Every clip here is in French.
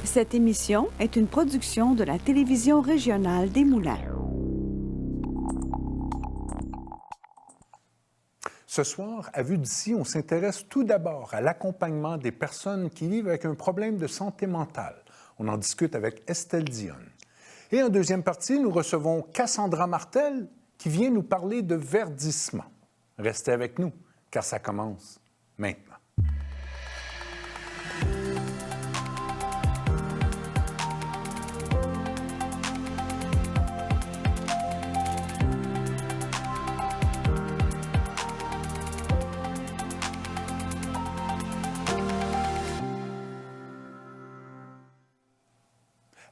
Cette émission est une production de la télévision régionale des Moulins. Ce soir, à Vue d'ici, on s'intéresse tout d'abord à l'accompagnement des personnes qui vivent avec un problème de santé mentale. On en discute avec Estelle Dionne. Et en deuxième partie, nous recevons Cassandra Martel qui vient nous parler de verdissement. Restez avec nous, car ça commence maintenant.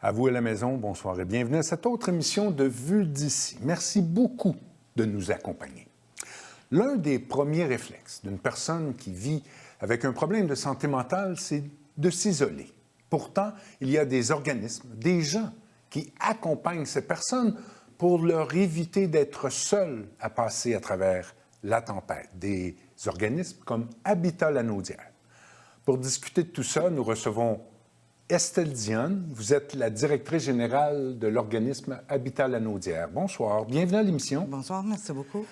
À vous à la maison, bonsoir et bienvenue à cette autre émission de Vue d'ici. Merci beaucoup de nous accompagner. L'un des premiers réflexes d'une personne qui vit avec un problème de santé mentale, c'est de s'isoler. Pourtant, il y a des organismes, des gens qui accompagnent ces personnes pour leur éviter d'être seuls à passer à travers la tempête. Des organismes comme Habitat Lanaudière. Pour discuter de tout ça, nous recevons Estelle Dionne, vous êtes la directrice générale de l'organisme Habitat Lanaudière. Bonsoir, bienvenue à l'émission. Bonsoir, merci beaucoup.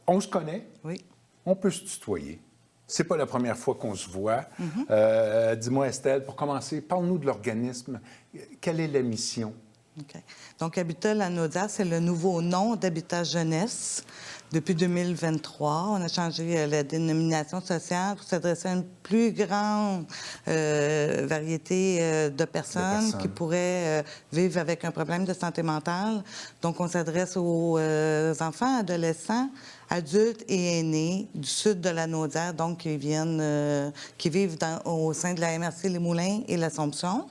On se connaît? Oui. On peut se tutoyer. C'est pas la première fois qu'on se voit. Dis-moi, Estelle, pour commencer, parle-nous de l'organisme. Quelle est la mission? OK. Donc, Habitat Lanaudière, c'est le nouveau nom d'Habitat Jeunesse. Depuis 2023, on a changé la dénomination sociale pour s'adresser à une plus grande variété de personnes qui pourraient vivre avec un problème de santé mentale. Donc, on s'adresse aux enfants, adolescents, adultes et aînés du sud de Lanaudière, donc qui vivent au sein de la MRC Les Moulins et l'Assomption.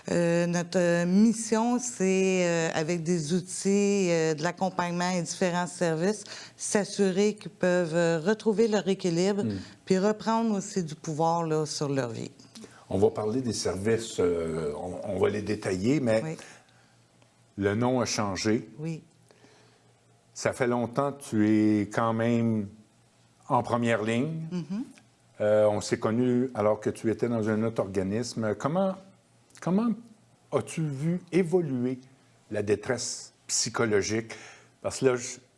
Notre mission, c'est, avec des outils, de l'accompagnement et différents services, s'assurer qu'ils peuvent retrouver leur équilibre puis reprendre aussi du pouvoir là, sur leur vie. On va parler des services, on va les détailler, mais Oui. Le nom a changé. Oui. Ça fait longtemps que tu es quand même en première ligne. On s'est connus alors que tu étais dans un autre organisme. Comment as-tu vu évoluer la détresse psychologique? Parce que là,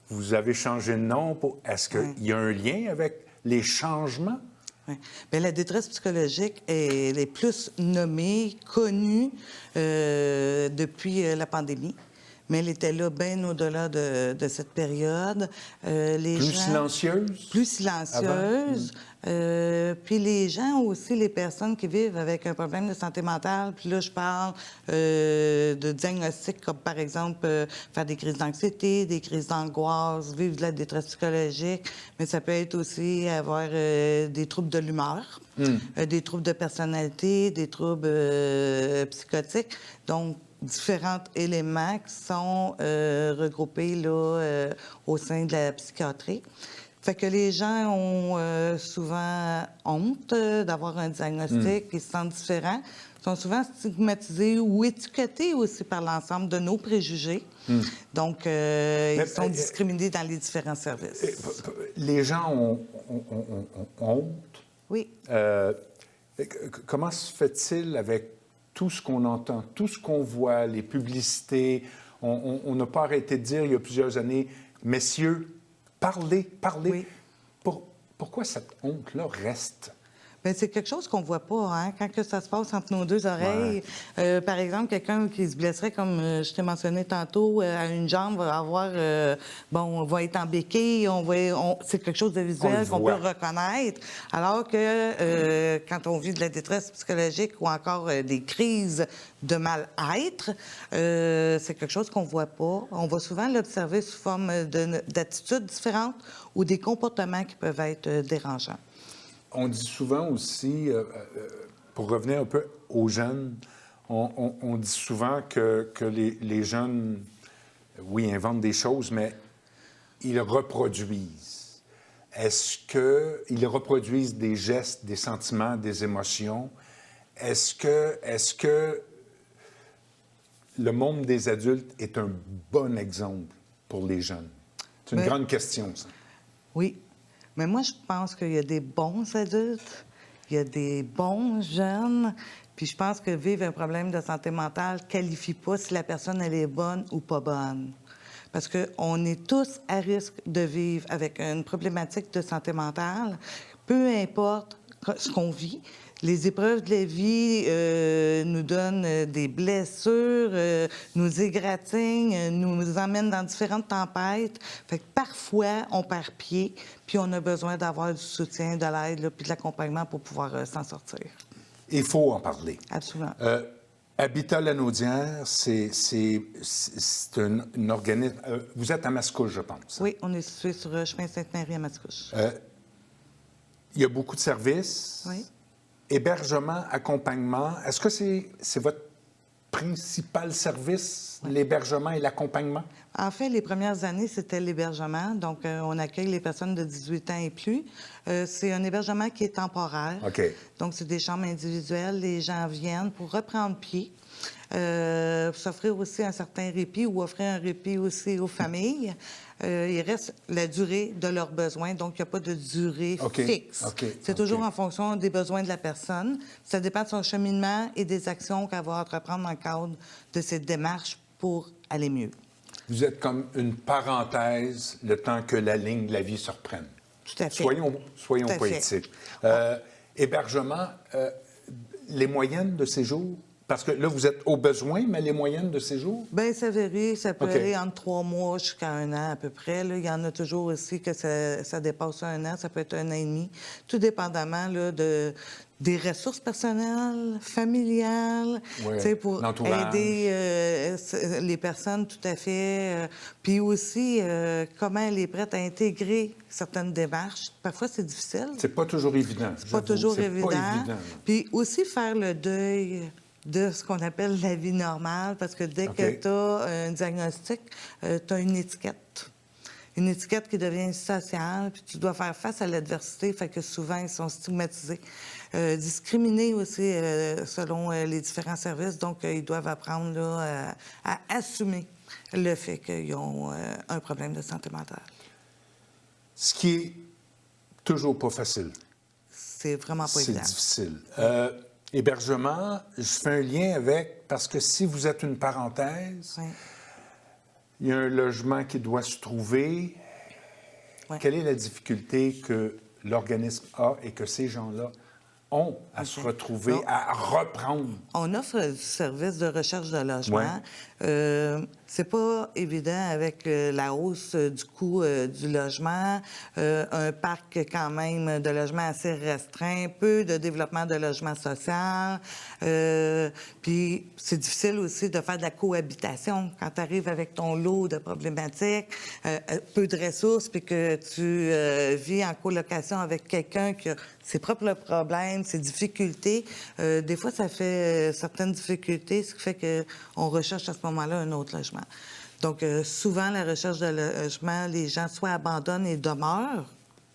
vous avez changé de nom. Est-ce qu'il y a un lien avec les changements? Oui. Bien, la détresse psychologique, elle est plus nommée, connue depuis la pandémie. Mais elle était là bien au-delà de cette période. Silencieuse? Plus silencieuse. Puis les gens aussi, les personnes qui vivent avec un problème de santé mentale, puis là, je parle de diagnostics comme, par exemple, faire des crises d'anxiété, des crises d'angoisse, vivre de la détresse psychologique, mais ça peut être aussi avoir des troubles de l'humeur, des troubles de personnalité, des troubles psychotiques. Donc, différents éléments qui sont regroupés là, au sein de la psychiatrie. Fait que les gens ont souvent honte d'avoir un diagnostic, ils se sentent différents, sont souvent stigmatisés ou étiquetés aussi par l'ensemble de nos préjugés. Donc, ils sont discriminés dans les différents services. Les gens ont honte. Oui. Comment se fait-il avec tout ce qu'on entend, tout ce qu'on voit, les publicités? On n'a pas arrêté de dire il y a plusieurs années, messieurs, parlez. Oui. Pourquoi cette honte-là reste? Bien, c'est quelque chose qu'on ne voit pas, hein? Quand que ça se passe entre nos deux oreilles. Par exemple, quelqu'un qui se blesserait, comme je t'ai mentionné tantôt, à une jambe, va avoir... on va être en béquille, c'est quelque chose de visuel qu'on peut reconnaître. Alors que quand on vit de la détresse psychologique ou encore des crises de mal-être, c'est quelque chose qu'on ne voit pas. On va souvent l'observer sous forme d'attitudes différentes ou des comportements qui peuvent être dérangeants. On dit souvent aussi, pour revenir un peu aux jeunes, on dit souvent que les jeunes, oui, inventent des choses, mais ils reproduisent. Est-ce qu'ils reproduisent des gestes, des sentiments, des émotions? Est-ce que le monde des adultes est un bon exemple pour les jeunes? C'est une grande question, ça. Oui. Mais moi, je pense qu'il y a des bons adultes il y a des bons jeunes. Puis je pense que vivre un problème de santé mentale ne qualifie pas si la personne, elle est bonne ou pas bonne. Parce qu'on est tous à risque de vivre avec une problématique de santé mentale, peu importe ce qu'on vit. Les épreuves de la vie nous donnent des blessures, nous égratignent, nous emmènent dans différentes tempêtes. Fait que parfois, on perd pied, puis on a besoin d'avoir du soutien, de l'aide, là, puis de l'accompagnement pour pouvoir s'en sortir. Il faut en parler. Absolument. Habitat Lanaudière, c'est un organisme... vous êtes à Mascouche, je pense. Oui, on est situé sur chemin Sainte-Marie à Mascouche. Il y a beaucoup de services. Oui. Hébergement, accompagnement. Est-ce que c'est votre principal service, l'hébergement et l'accompagnement? En fait, les premières années, c'était l'hébergement. Donc, on accueille les personnes de 18 ans et plus. C'est un hébergement qui est temporaire. OK. Donc, c'est des chambres individuelles. Les gens viennent pour reprendre pied. S'offrir aussi un certain répit ou offrir un répit aussi aux familles. Il reste la durée de leurs besoins, donc il n'y a pas de durée fixe. C'est toujours en fonction des besoins de la personne. Ça dépend de son cheminement et des actions qu'elle va entreprendre dans le cadre de cette démarche pour aller mieux. Vous êtes comme une parenthèse le temps que la ligne de la vie se reprenne. Tout à fait. Soyons poétiques. Hébergement, les moyennes de séjour? Parce que là, vous êtes au besoin, mais les moyennes de séjour? Bien, ça varie. Ça peut aller entre 3 mois jusqu'à 1 an à peu près. Là. Il y en a toujours aussi que ça dépasse 1 an. Ça peut être 1 an et demi. Tout dépendamment là, des ressources personnelles, familiales, pour aider les personnes tout à fait. Puis aussi, comment elle est prête à intégrer certaines démarches. Parfois, c'est difficile. C'est pas toujours évident. C'est pas toujours évident. Puis aussi faire le deuil de ce qu'on appelle la vie normale, parce que dès que tu as un diagnostic, tu as une étiquette. Une étiquette qui devient sociale, puis tu dois faire face à l'adversité, fait que souvent, ils sont stigmatisés. Discriminés aussi selon les différents services, donc ils doivent apprendre là, à assumer le fait qu'ils ont un problème de santé mentale. Ce qui est toujours pas facile. C'est vraiment pas évident. C'est difficile. Hébergement, je fais un lien avec, parce que si vous êtes une parenthèse, il y a un logement qui doit se trouver. Quelle est la difficulté que l'organisme a et que ces gens-là ont à se retrouver, à reprendre? On offre du service de recherche de logement. C'est pas évident avec la hausse du coût du logement, un parc quand même de logements assez restreint, peu de développement de logement social. Puis c'est difficile aussi de faire de la cohabitation quand tu arrives avec ton lot de problématiques, peu de ressources, puis que tu vis en colocation avec quelqu'un qui a ses propres problèmes, ses difficultés. Des fois, ça fait certaines difficultés, ce qui fait qu'on recherche à ce moment-là un autre logement. Donc, souvent, la recherche de logement, les gens soit abandonnent et demeurent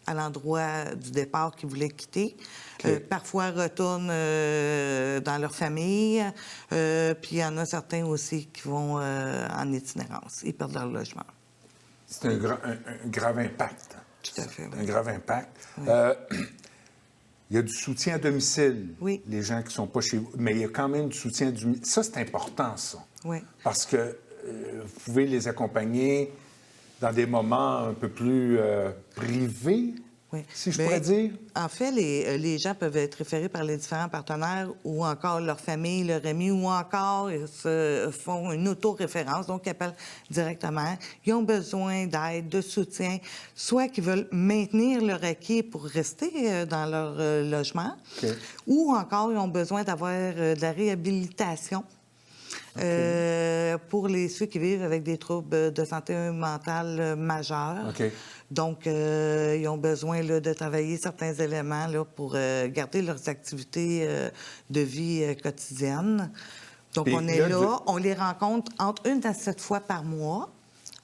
à l'endroit du départ qu'ils voulaient quitter. Parfois, retournent dans leur famille. Puis, il y en a certains aussi qui vont en itinérance. Ils perdent leur logement. C'est un grave impact. Tout à fait. Un grave impact. Il y a du soutien à domicile, les gens qui ne sont pas chez vous, mais il y a quand même du soutien du... Ça, c'est important, ça. Parce que vous pouvez les accompagner dans des moments un peu plus privés, si je pourrais dire. En fait, les gens peuvent être référés par les différents partenaires ou encore leur famille, leur ami, ou encore ils se font une auto-référence, donc ils appellent directement. Ils ont besoin d'aide, de soutien, soit qu'ils veulent maintenir leur acquis pour rester dans leur logement, ou encore ils ont besoin d'avoir de la réhabilitation. Pour ceux qui vivent avec des troubles de santé mentale majeurs. Donc, ils ont besoin là, de travailler certains éléments là, pour garder leurs activités de vie quotidienne. Donc, on est là, on les rencontre entre 1 à 7 fois par mois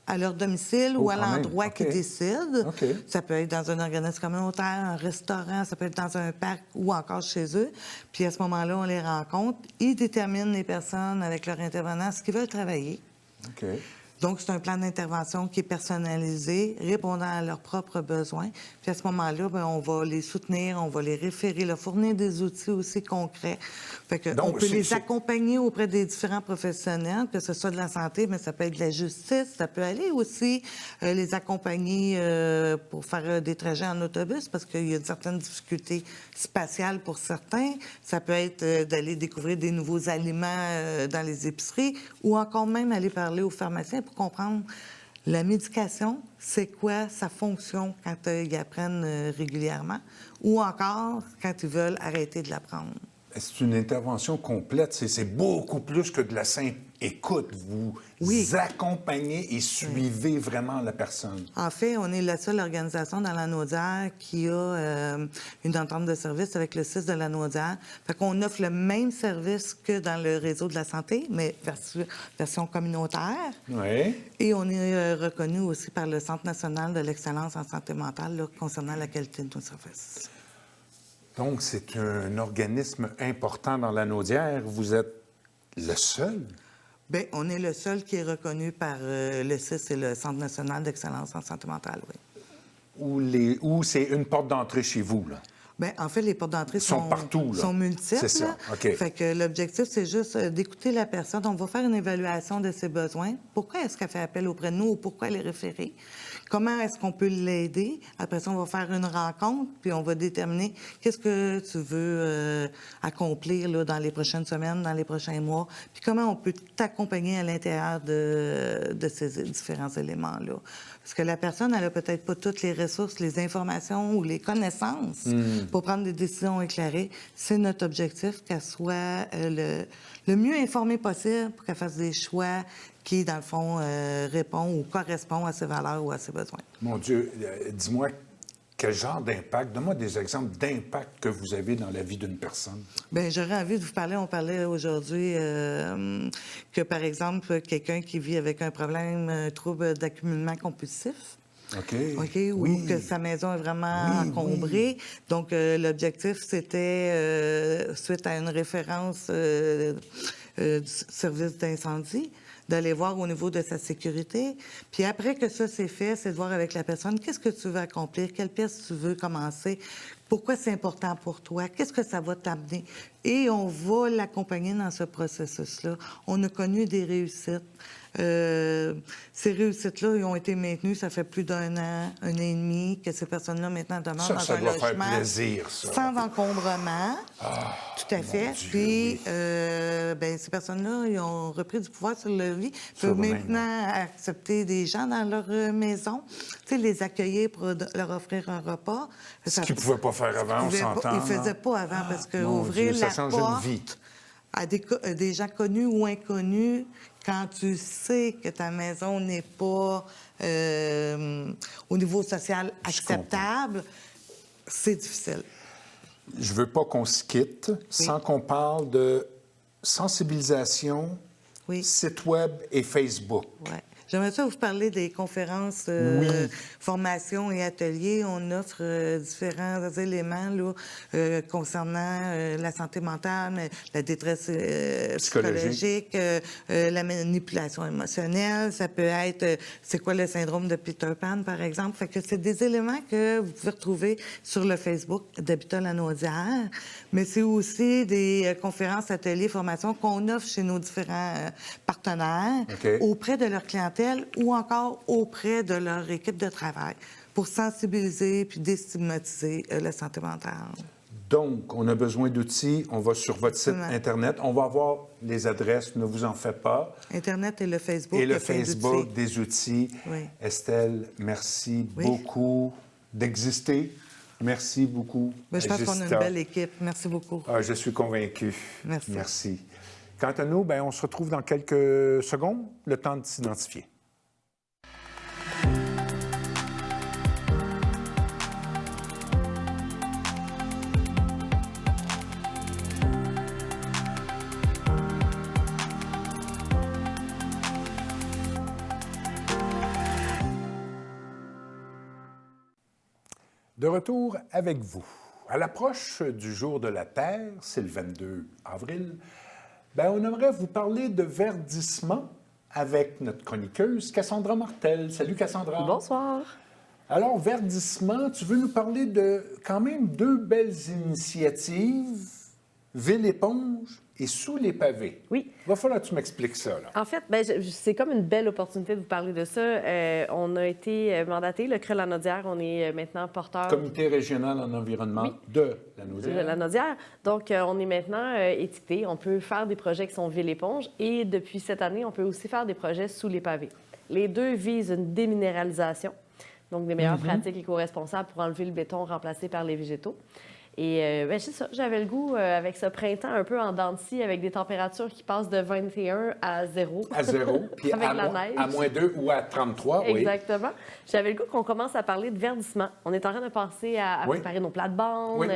à leur domicile ou à l'endroit qu'ils décident. Ça peut être dans un organisme communautaire, un restaurant, ça peut être dans un parc ou encore chez eux. Puis à ce moment-là, on les rencontre. Ils déterminent les personnes avec leur intervenant ce qu'ils veulent travailler. Donc, c'est un plan d'intervention qui est personnalisé, répondant à leurs propres besoins. Puis à ce moment-là, bien, on va les soutenir, on va les référer, leur fournir des outils aussi concrets. Fait que Donc, on peut les c'est- accompagner auprès des différents professionnels, que ce soit de la santé, mais ça peut être de la justice, ça peut aller aussi les accompagner pour faire des trajets en autobus, parce qu'il y a certaines difficultés spatiales pour certains. Ça peut être d'aller découvrir des nouveaux aliments dans les épiceries, ou encore même aller parler aux pharmaciens pour comprendre la médication, c'est quoi sa fonction quand ils apprennent régulièrement, ou encore quand ils veulent arrêter de la prendre. C'est une intervention complète. C'est beaucoup plus que de la simple écoute. Vous accompagnez et suivez vraiment la personne. En fait, on est la seule organisation dans la Naudière qui a une entente de service avec le CIS de la Naudière. Fait qu'on offre le même service que dans le réseau de la santé, mais version communautaire. Oui. Et on est reconnu aussi par le Centre national de l'excellence en santé mentale là, concernant la qualité de nos services. Donc, c'est un organisme important dans la Naudière. Vous êtes le seul? Bien, on est le seul qui est reconnu par le CIS et le Centre national d'excellence en santé mentale, oui. Ou c'est une porte d'entrée chez vous, là? Bien, en fait, les portes d'entrée sont partout, là. sont multiples. C'est ça, OK. Fait que l'objectif, c'est juste d'écouter la personne. On va faire une évaluation de ses besoins. Pourquoi est-ce qu'elle fait appel auprès de nous ou pourquoi elle est référée? Comment est-ce qu'on peut l'aider? Après ça, on va faire une rencontre, puis on va déterminer qu'est-ce que tu veux accomplir là, dans les prochaines semaines, dans les prochains mois, puis comment on peut t'accompagner à l'intérieur de ces différents éléments-là. Parce que la personne, elle n'a peut-être pas toutes les ressources, les informations ou les connaissances pour prendre des décisions éclairées. C'est notre objectif qu'elle soit le mieux informée possible pour qu'elle fasse des choix qui, dans le fond, répondent ou correspondent à ses valeurs ou à ses besoins. Mon Dieu, dis-moi, quel genre d'impact? Donne-moi des exemples d'impact que vous avez dans la vie d'une personne. Bien, j'aurais envie de vous parler. On parlait aujourd'hui que, par exemple, quelqu'un qui vit avec un problème, un trouble d'accumulement compulsif. OK. Ou que sa maison est vraiment encombrée. Oui. Donc, l'objectif, c'était, suite à une référence du service d'incendie, d'aller voir au niveau de sa sécurité. Puis après que ça c'est fait, c'est de voir avec la personne qu'est-ce que tu veux accomplir, quelle pièce tu veux commencer, pourquoi c'est important pour toi, qu'est-ce que ça va t'amener. Et on va l'accompagner dans ce processus-là. On a connu des réussites. Ces réussites-là, ils ont été maintenues, ça fait plus d'1 an, 1 an et demi, que ces personnes-là, maintenant, demeurent dans ça un doit logement faire plaisir, ça. sans encombrement. Tout à fait. Dieu, Puis, ben, ces personnes-là, ils ont repris du pouvoir sur leur vie. Ils peuvent maintenant accepter des gens dans leur maison, tu sais, les accueillir pour leur offrir un repas. Ce qu'ils ne pouvaient pas faire avant, on s'entend. Ils ne faisaient pas avant, parce que Mon ouvrir Dieu, ça la change porte une vie. à des gens connus ou inconnus, quand tu sais que ta maison n'est pas au niveau social acceptable, c'est difficile. Je ne veux pas qu'on se quitte sans qu'on parle de sensibilisation, site web et Facebook. Ouais. J'aimerais ça vous parler des conférences, formations et ateliers. On offre différents éléments là, concernant la santé mentale, la détresse psychologique, la manipulation émotionnelle. Ça peut être, c'est quoi le syndrome de Peter Pan, par exemple. Fait que c'est des éléments que vous pouvez retrouver sur le Facebook d'Habitat la Naudière. Mais c'est aussi des conférences, ateliers, formations qu'on offre chez nos différents partenaires auprès de leur clientèle ou encore auprès de leur équipe de travail pour sensibiliser puis déstigmatiser la santé mentale. Donc, on a besoin d'outils. On va sur votre site Internet. On va avoir les adresses, ne vous en faites pas. Internet et le Facebook. Et le Facebook des outils. Oui. Estelle, merci beaucoup d'exister. Merci beaucoup. Bien, je pense qu'on a une belle équipe. Merci beaucoup. Je suis convaincu. Merci. Merci. Quant à nous, on se retrouve dans quelques secondes, le temps de s'identifier. De retour avec vous. À l'approche du jour de la Terre, c'est le 22 avril, on aimerait vous parler de verdissement avec notre chroniqueuse Cassandra Martel. Salut Cassandra. Bonsoir. Alors, verdissement, tu veux nous parler de quand même deux belles initiatives, Ville-Éponge et Sous les pavés. Oui. Il va falloir que tu m'expliques ça, là. En fait, c'est comme une belle opportunité de vous parler de ça. On a été mandaté, le CRE-Lanaudière, on est maintenant porteur Comité régional en environnement de la de Naudière. la Naudière. Donc, on est maintenant étiqueté. On peut faire des projets qui sont ville-éponge et depuis cette année, on peut aussi faire des projets sous les pavés. Les deux visent une déminéralisation, donc des meilleures pratiques éco-responsables pour enlever le béton remplacé par les végétaux. Et c'est ça, j'avais le goût, avec ce printemps un peu en dents de scie, avec des températures qui passent de 21 à 0. À 0, puis avec à, la neige. à moins 2 ou à 33, oui. Exactement. J'avais le goût qu'on commence à parler de verdissement. On est en train de penser à Oui. préparer nos plates-bandes. Oui.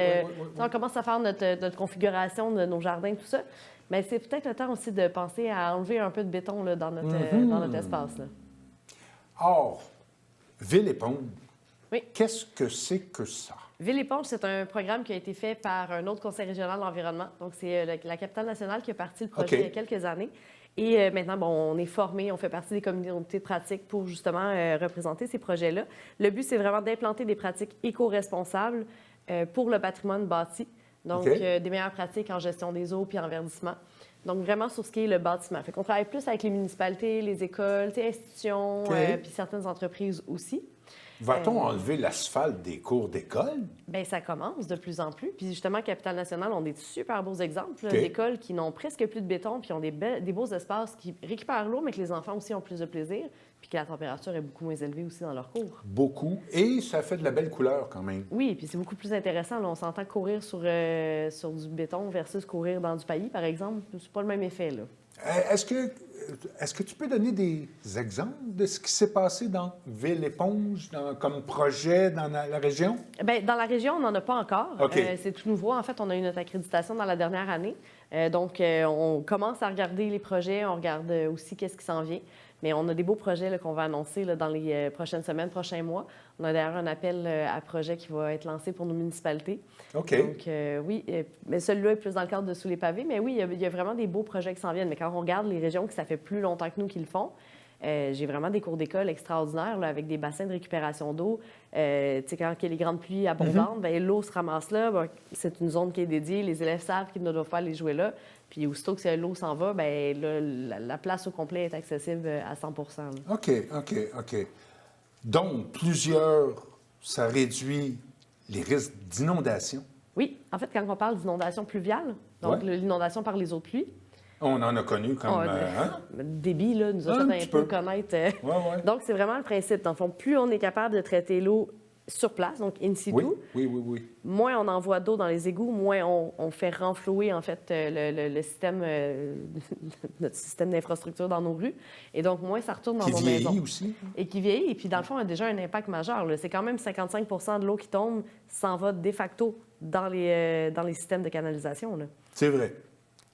On commence à faire notre configuration de nos jardins, tout ça. Mais c'est peut-être le temps aussi de penser à enlever un peu de béton là, dans notre espace. Là. Or, Ville-Éponge, Oui. qu'est-ce que c'est que ça? Ville-Éponge, c'est un programme qui a été fait par un autre conseil régional de l'environnement. Donc, c'est la capitale nationale qui a parti le projet OK. il y a quelques années. Et maintenant, on est formé, on fait partie des communautés de pratique pour justement représenter ces projets-là. Le but, c'est vraiment d'implanter des pratiques éco-responsables pour le patrimoine bâti. Donc, OK. des meilleures pratiques en gestion des eaux puis en verdissement. Donc, vraiment sur ce qui est le bâtiment. Fait qu'on travaille plus avec les municipalités, les écoles, les institutions, OK. puis certaines entreprises aussi. Va-t-on enlever l'asphalte des cours d'école? Bien, ça commence de plus en plus. Puis justement, Capitale-Nationale, on a des super beaux exemples là, OK. d'écoles qui n'ont presque plus de béton, puis ont des beaux espaces qui récupèrent l'eau, mais que les enfants aussi ont plus de plaisir, puis que la température est beaucoup moins élevée aussi dans leur cours. Beaucoup. Et ça fait de la belle couleur quand même. Oui, puis c'est beaucoup plus intéressant. Là, on s'entend courir sur du béton versus courir dans du paillis, par exemple. C'est pas le même effet, là. Est-ce que tu peux donner des exemples de ce qui s'est passé dans Ville-Éponge comme projet dans la région? Bien, dans la région, on n'en a pas encore. OK. C'est tout nouveau. En fait, on a eu notre accréditation dans la dernière année. Donc, on commence à regarder les projets. On regarde aussi qu'est-ce qui s'en vient. Mais on a des beaux projets là, qu'on va annoncer là, dans les prochaines semaines, prochains mois. On a d'ailleurs un appel à projet qui va être lancé pour nos municipalités. OK. Donc, oui, mais celui-là est plus dans le cadre de Sous les pavés. Mais oui, il y a vraiment des beaux projets qui s'en viennent. Mais quand on regarde les régions que ça fait plus longtemps que nous qui le font, j'ai vraiment des cours d'école extraordinaires là, avec des bassins de récupération d'eau. Tu sais, quand il y a les grandes pluies abondantes, bien, l'eau se ramasse là. Ben, c'est une zone qui est dédiée. Les élèves savent qu'ils ne doivent pas aller jouer là. Puis aussitôt que l'eau s'en va, bien, là, la place au complet est accessible à 100 là. OK. Donc, ça réduit les risques d'inondation. Oui, en fait, quand on parle d'inondation pluviale, donc Ouais. l'inondation par les eaux de pluie, On en a connu comme... le débit là, nous a Un fait un petit peu peu. connaître. Ouais. Donc, c'est vraiment le principe. Dans le fond, plus on est capable de traiter l'eau sur place, donc in situ, Oui. moins on envoie d'eau dans les égouts, moins on fait renflouer, en fait, le système, notre système d'infrastructure dans nos rues. Et donc, moins ça retourne dans Qui nos vieillit maisons. aussi. Et qui vieillit. Et puis, dans le fond, a déjà un impact majeur, là. C'est quand même 55 de l'eau qui tombe s'en va de facto dans les systèmes de canalisation, là. C'est vrai.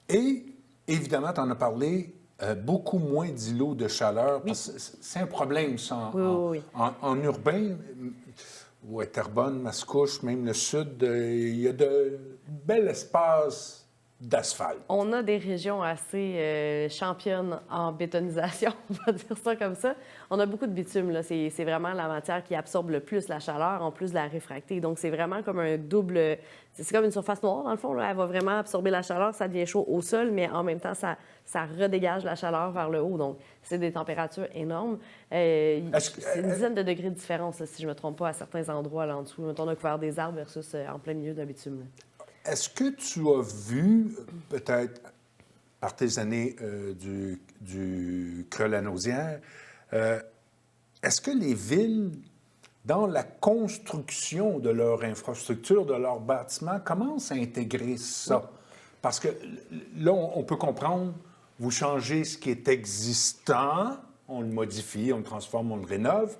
Et, évidemment, tu en as parlé, beaucoup moins d'îlots de chaleur. Oui. Parce que c'est un problème, ça, Oui. en urbain. Ouais, Terrebonne, Mascouche, même le sud, il y a de bel espace d'asphalte. On a des régions assez championnes en bétonisation, on va dire ça comme ça. On a beaucoup de bitume, là. C'est vraiment la matière qui absorbe le plus la chaleur, en plus de la réfracter. Donc, c'est vraiment comme un double... C'est comme une surface noire, dans le fond, là. Elle va vraiment absorber la chaleur, ça devient chaud au sol, mais en même temps, ça redégage la chaleur vers le haut. Donc, c'est des températures énormes. C'est une dizaine de degrés de différence, là, si je ne me trompe pas, à certains endroits là en dessous. On a couvert des arbres versus en plein milieu d'un bitume, là. Est-ce que tu as vu, peut-être par tes années du Creux-la-Naudière, est-ce que les villes, dans la construction de leur infrastructure, de leurs bâtiments, commencent à intégrer ça? Parce que là, on peut comprendre, vous changez ce qui est existant, on le modifie, on le transforme, on le rénove,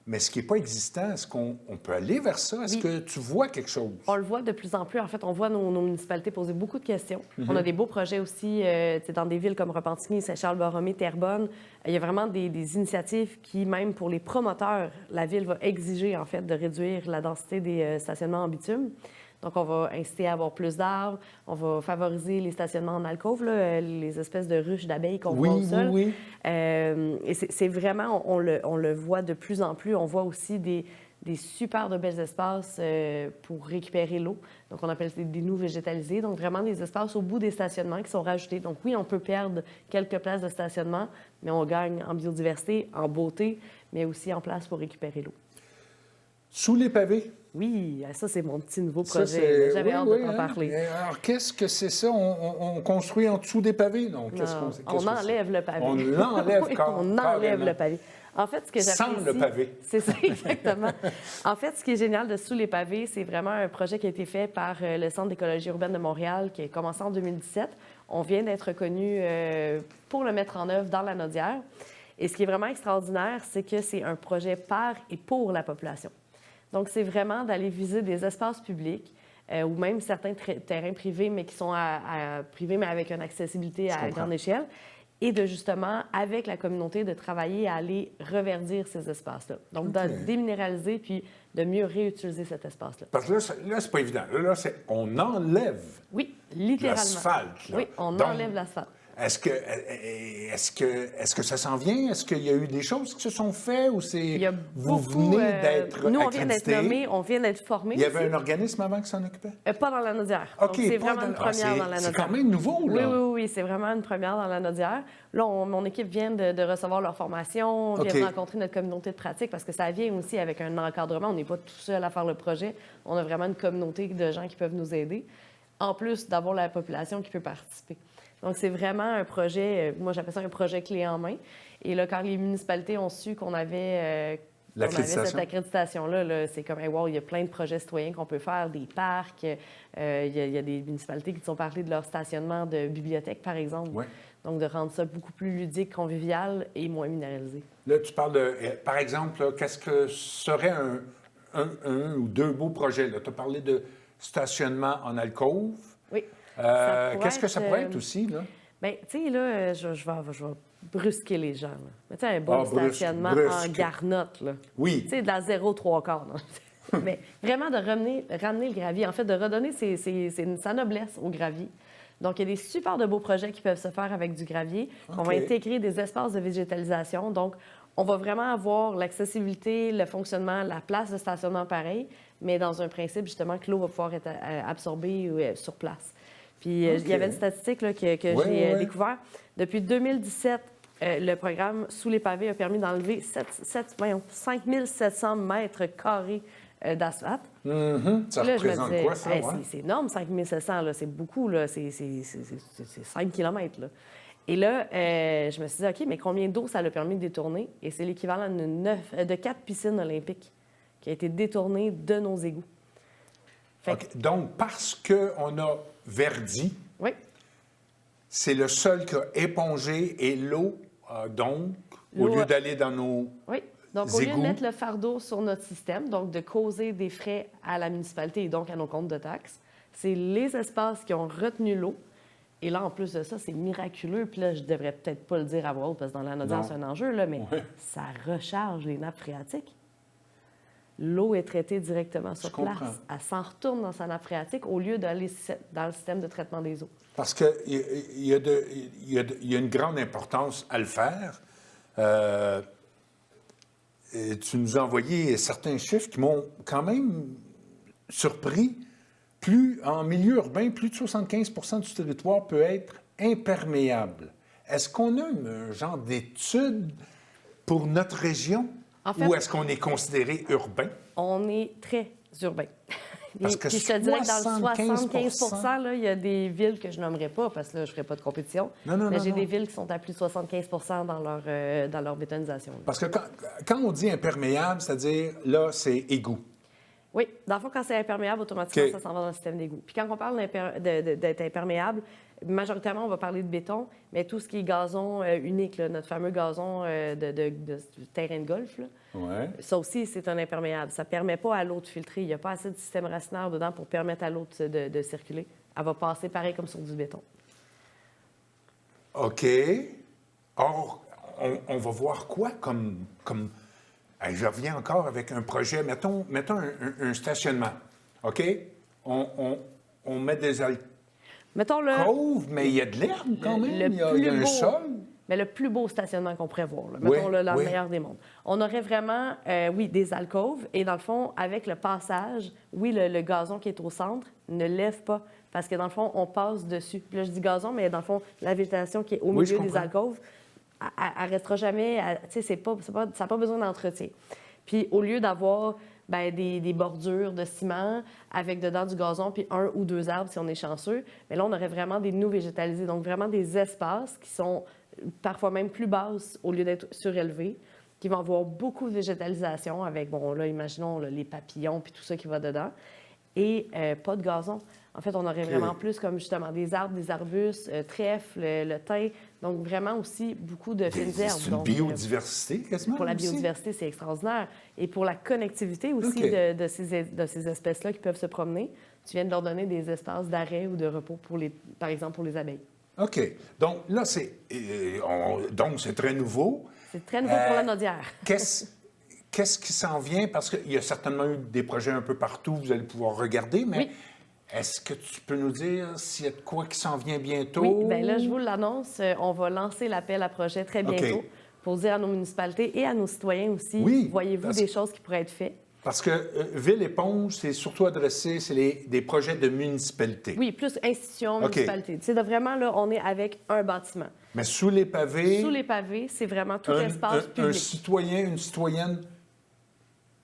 mais ce qui n'est pas existant, est-ce qu'on peut aller vers ça? Est-ce que tu vois quelque chose? On le voit de plus en plus. En fait, on voit nos municipalités poser beaucoup de questions. On a des beaux projets aussi dans des villes comme Repentigny, Saint-Charles-Borromée, Terrebonne. Il y a vraiment des initiatives qui, même pour les promoteurs, la ville va exiger en fait de réduire la densité des stationnements en bitume. Donc, on va inciter à avoir plus d'arbres. On va favoriser les stationnements en alcôve, là, les espèces de ruches d'abeilles qu'on voit au sol. Oui. Et c'est vraiment, on le voit de plus en plus. On voit aussi des super de belles espaces pour récupérer l'eau. Donc, on appelle ça des nous végétalisés. Donc, vraiment des espaces au bout des stationnements qui sont rajoutés. Donc, oui, on peut perdre quelques places de stationnement, mais on gagne en biodiversité, en beauté, mais aussi en place pour récupérer l'eau. Sous les pavés? Oui, ça, c'est mon petit nouveau Ça, projet. J'avais hâte de t'en hein? parler. Alors, qu'est-ce que c'est ça? On construit en dessous des pavés? Non, On enlève le pavé. On l'enlève Oui, carrément. on enlève le pavé. En fait, ce que j'apprécie... Sans le pavé. C'est ça, exactement. En fait, ce qui est génial de Sous les pavés, c'est vraiment un projet qui a été fait par le Centre d'écologie urbaine de Montréal, qui a commencé en 2017. On vient d'être reconnu pour le mettre en œuvre dans la Naudière. Et ce qui est vraiment extraordinaire, c'est que c'est un projet par et pour la population. Donc, c'est vraiment d'aller viser des espaces publics ou même certains terrains privés, mais qui sont privés, mais avec une accessibilité à grande échelle. Et de justement, avec la communauté, de travailler à aller reverdir ces espaces-là. Donc, de déminéraliser puis de mieux réutiliser cet espace-là. Parce que là c'est pas évident. Là, on enlève littéralement. l'asphalte. Là. Oui, on enlève l'asphalte. Est-ce que ça s'en vient? Est-ce qu'il y a eu des choses qui se sont faites ou c'est... Il y a vous beaucoup, venez d'être nous, on vient d'être accrédité? nommés, on vient d'être formés. Il y avait aussi. un organisme avant qui s'en occupait? Pas dans la Naudière. OK, donc, c'est vraiment une première dans la Naudière. C'est quand même nouveau, là. Oui, c'est vraiment une première dans la Naudière. Là, mon équipe vient de recevoir leur formation, vient de rencontrer notre communauté de pratique parce que ça vient aussi avec un encadrement. On n'est pas tout seul à faire le projet. On a vraiment une communauté de gens qui peuvent nous aider, en plus d'avoir la population qui peut participer. Donc, c'est vraiment un projet, moi j'appelle ça un projet clé en main. Et là, quand les municipalités ont su qu'on avait cette accréditation-là, là, c'est comme, hey, wow, il y a plein de projets citoyens qu'on peut faire, des parcs. Il y a des municipalités qui nous ont parlé de leur stationnement de bibliothèque, par exemple. Ouais. Donc, de rendre ça beaucoup plus ludique, convivial et moins minéralisé. Là, tu parles de... Par exemple, là, qu'est-ce que serait un ou deux beaux projets? Tu as parlé de stationnement en alcôve. Oui. Qu'est-ce que ça pourrait être aussi, là? Bien, tu sais, là, je vais brusquer les gens. Là. Mais tu sais, un bon stationnement en garnotte, là. Oui. Tu sais, de la 0,3 quarts. Mais vraiment de ramener le gravier, en fait, de redonner sa noblesse au gravier. Donc, il y a des super de beaux projets qui peuvent se faire avec du gravier. On va intégrer des espaces de végétalisation. Donc, on va vraiment avoir l'accessibilité, le fonctionnement, la place de stationnement pareil, mais dans un principe, justement, que l'eau va pouvoir être absorbée sur place. Puis, il y avait une statistique là, que j'ai découvert. Depuis 2017, le programme Sous les pavés a permis d'enlever 5700 mètres carrés d'asphalte. Ça là, représente quoi, ça? Hey, c'est énorme, 5700, là, c'est beaucoup, là, c'est 5 km. Là. Et là, je me suis dit, OK, mais combien d'eau ça l'a permis de détourner? Et c'est l'équivalent de 4 piscines olympiques qui a été détournées de nos égouts. Donc, parce qu'on a verdi, c'est le sol qui a épongé et l'eau, donc, au lieu d'aller dans nos donc, au lieu de mettre le fardeau sur notre système, donc de causer des frais à la municipalité et donc à nos comptes de taxes, c'est les espaces qui ont retenu l'eau. Et là, en plus de ça, c'est miraculeux. Puis là, je devrais peut-être pas le dire à voix haute parce que dans la Naudière, c'est un enjeu, là, mais ça recharge les nappes phréatiques. L'eau est traitée directement sur place. Elle s'en retourne dans sa nappe phréatique au lieu d'aller dans le système de traitement des eaux. Parce qu'il y a une grande importance à le faire. Tu nous as envoyé certains chiffres qui m'ont quand même surpris. En milieu urbain, plus de 75 du territoire peut être imperméable. Est-ce qu'on a un genre d'étude pour notre région? En fait, ou est-ce qu'on est considéré urbain? On est très urbain. Parce que puis je te dirais que dans le 75 là, il y a des villes que je nommerai pas parce que là, je ne ferai pas de compétition. Mais j'ai des villes qui sont à plus de 75 dans leur bétonisation. Là. Parce que quand on dit imperméable, c'est-à-dire, là, c'est égout. Oui. Dans le fond, quand c'est imperméable, automatiquement, ça s'en va dans le système d'égout. Puis quand on parle d'être imperméable, majoritairement, on va parler de béton, mais tout ce qui est gazon unique, là, notre fameux gazon de terrain de golf, là, ça aussi, c'est un imperméable. Ça ne permet pas à l'eau de filtrer. Il n'y a pas assez de système racinaire dedans pour permettre à l'eau de circuler. Elle va passer pareil comme sur du béton. OK. Or, on va voir quoi comme... Je reviens encore avec un projet. Mettons un stationnement. OK? on met des alcôves, Mettons mais il y a de l'herbe quand même. le Il y a plus un beau- sol. Mais le plus beau stationnement qu'on pourrait voir, là. Oui, Mettons là, dans oui. le meilleur des mondes. On aurait vraiment, oui, des alcôves. Et dans le fond, avec le passage, oui, le gazon qui est au centre ne lève pas. Parce que dans le fond, on passe dessus. Puis là, je dis gazon, mais dans le fond, la végétation qui est au Oui, je milieu des comprends. alcôves, elle restera jamais. Tu sais, ça n'a pas besoin d'entretien. Puis au lieu d'avoir des bordures de ciment avec dedans du gazon puis 1 ou 2 arbres si on est chanceux, mais là, on aurait vraiment des nus végétalisés. Donc vraiment des espaces qui sont parfois même plus basses au lieu d'être surélevés, qui vont avoir beaucoup de végétalisation avec, bon, là, imaginons là, les papillons puis tout ça qui va dedans, et pas de gazon. En fait, on aurait vraiment plus comme justement des arbres, des arbustes, trèfle, le thym, donc vraiment aussi beaucoup de fines herbes. C'est une Donc, biodiversité, quasiment. pour la aussi. biodiversité, c'est extraordinaire. Et pour la connectivité aussi OK. de ces espèces-là qui peuvent se promener, tu viens de leur donner des espaces d'arrêt ou de repos, par exemple pour les abeilles. OK. Donc là, donc c'est très nouveau. C'est très nouveau pour la nodière. Qu'est-ce qui s'en vient? Parce qu'il y a certainement eu des projets un peu partout, vous allez pouvoir regarder, mais Oui. est-ce que tu peux nous dire s'il y a de quoi qui s'en vient bientôt? Oui, bien là, je vous l'annonce, on va lancer l'appel à projet très bientôt OK. pour dire à nos municipalités et à nos citoyens aussi, Oui, voyez-vous parce- des choses qui pourraient être faites? Parce que Ville-Éponge, c'est surtout adressé, c'est des projets de municipalité. Oui, plus institutions, OK. municipalités. Tu sais, vraiment, là, on est avec un bâtiment. Mais sous les pavés, Sous les pavés, c'est vraiment tout un espace public. citoyen, une citoyenne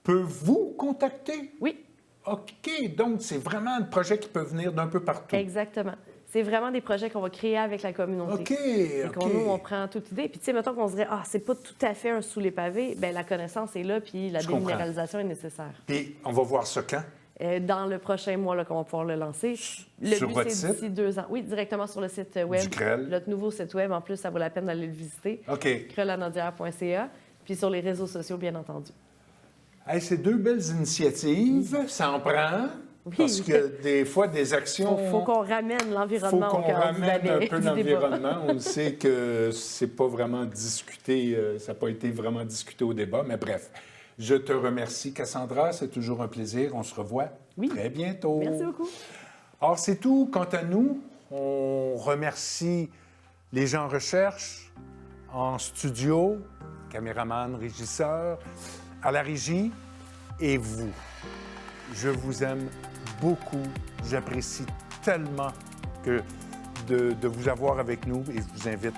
peut vous contacter? Oui, OK. Donc, c'est vraiment un projet qui peut venir d'un peu partout. exactement. C'est vraiment des projets qu'on va créer avec la communauté. OK, Et qu'on, OK. nous, on prend toute idée. Puis, tu sais, mettons qu'on se dirait, c'est pas tout à fait un sous les pavés, bien, la connaissance est là, puis la Je comprends. déminéralisation est nécessaire. Puis, on va voir ça quand? Dans le prochain mois, là, qu'on va pouvoir le lancer. Le Sur but, votre c'est site? d'ici 2 ans. Oui, directement sur le site web. Du CREL. Notre nouveau site web. En plus, ça vaut la peine d'aller le visiter. OK. crelanodière.ca. Puis sur les réseaux sociaux, bien entendu. Hey, c'est deux belles initiatives. Ça en prend. Oui. Parce que des fois, des actions. Faut qu'on ramène faut l'environnement qu'on au cœur ramène un peu du débat. l'environnement. On sait que c'est pas vraiment discuté, ça n'a pas été vraiment discuté au débat, mais bref. Je te remercie, Cassandra. C'est toujours un plaisir. On se revoit Oui. très bientôt. Merci beaucoup. Alors, c'est tout. Quant à nous, on remercie les gens en recherche, en studio, caméraman, régisseur, à la régie, et vous. Je vous aime beaucoup. J'apprécie tellement de vous avoir avec nous et je vous invite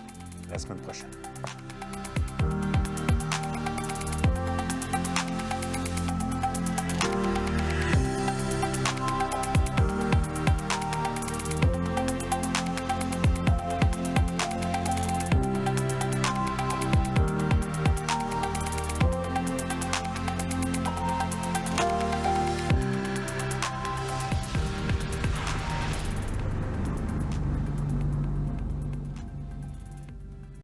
la semaine prochaine.